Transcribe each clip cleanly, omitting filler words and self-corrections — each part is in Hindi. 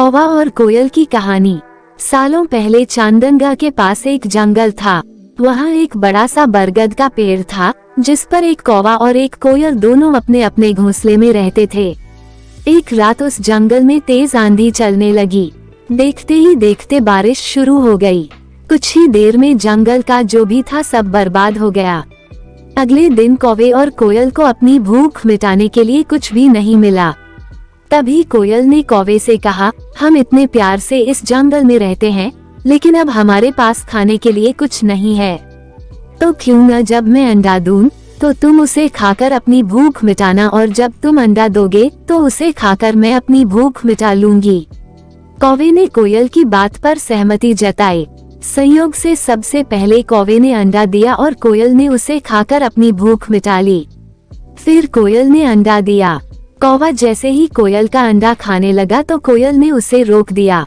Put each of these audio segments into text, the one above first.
कौवा और कोयल की कहानी। सालों पहले चांदंगा के पास एक जंगल था। वहाँ एक बड़ा सा बरगद का पेड़ था जिस पर एक कौवा और एक कोयल दोनों अपने अपने घोंसले में रहते थे। एक रात उस जंगल में तेज आंधी चलने लगी। देखते ही देखते बारिश शुरू हो गई। कुछ ही देर में जंगल का जो भी था सब बर्बाद हो गया। अगले दिन कौवे और कोयल को अपनी भूख मिटाने के लिए कुछ भी नहीं मिला। तभी कोयल ने कौवे से कहा, हम इतने प्यार से इस जंगल में रहते हैं, लेकिन अब हमारे पास खाने के लिए कुछ नहीं है। तो क्यों न जब मैं अंडा दूं, तो तुम उसे खाकर अपनी भूख मिटाना, और जब तुम अंडा दोगे तो उसे खाकर मैं अपनी भूख मिटा लूंगी। कौवे ने कोयल की बात पर सहमति जताई। संयोग से सबसे पहले कौवे ने अंडा दिया और कोयल ने उसे खाकर अपनी भूख मिटा ली। फिर कोयल ने अंडा दिया। कौवा जैसे ही कोयल का अंडा खाने लगा तो कोयल ने उसे रोक दिया।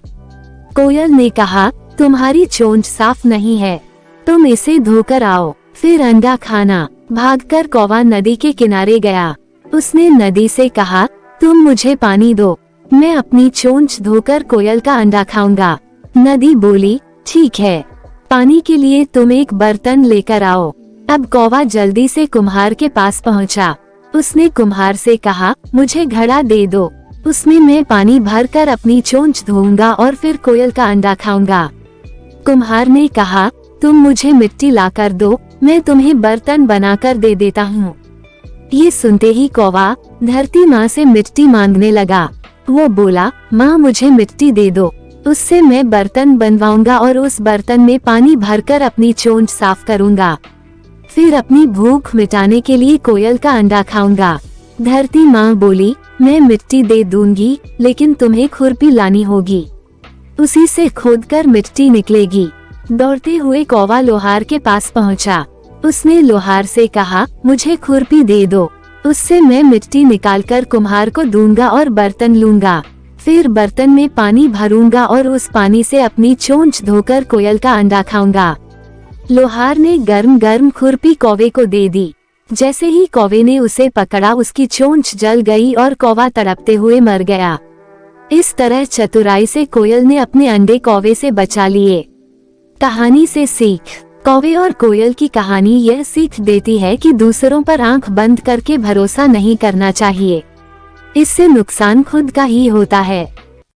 कोयल ने कहा, तुम्हारी चोंच साफ नहीं है, तुम इसे धोकर आओ, फिर अंडा खाना। भागकर कौवा नदी के किनारे गया। उसने नदी से कहा, तुम मुझे पानी दो, मैं अपनी चोंच धोकर कोयल का अंडा खाऊंगा। नदी बोली, ठीक है, पानी के लिए तुम एक बर्तन लेकर आओ। अब कौवा जल्दी से कुम्हार के पास पहुंचा। उसने कुम्हार से कहा, मुझे घड़ा दे दो, उसमें मैं पानी भरकर अपनी चोंच धोऊंगा और फिर कोयल का अंडा खाऊंगा। कुम्हार ने कहा, तुम मुझे मिट्टी लाकर दो, मैं तुम्हें बर्तन बनाकर दे देता हूँ। ये सुनते ही कौवा धरती माँ से मिट्टी मांगने लगा। वो बोला, माँ मुझे मिट्टी दे दो, उससे मैं बर्तन बनवाऊंगा और उस बर्तन में पानी भरकर अपनी चोंच साफ करूंगा, फिर अपनी भूख मिटाने के लिए कोयल का अंडा खाऊंगा। धरती माँ बोली, मैं मिट्टी दे दूंगी, लेकिन तुम्हें खुरपी लानी होगी, उसी से खोदकर मिट्टी निकलेगी। दौड़ते हुए कौवा लोहार के पास पहुँचा। उसने लोहार से कहा, मुझे खुरपी दे दो, उससे मैं मिट्टी निकालकर कुम्हार को दूंगा और बर्तन लूंगा, फिर बर्तन में पानी भरूंगा और उस पानी से अपनी चोंच धोकर कोयल का अंडा खाऊंगा। लोहार ने गर्म गर्म खुरपी कौवे को दे दी। जैसे ही कौवे ने उसे पकड़ा, उसकी चोंच जल गई और कौवा तड़पते हुए मर गया। इस तरह चतुराई से कोयल ने अपने अंडे कौवे से बचा लिए। कहानी से सीख। कौवे और कोयल की कहानी यह सीख देती है कि दूसरों पर आंख बंद करके भरोसा नहीं करना चाहिए, इससे नुकसान खुद का ही होता है।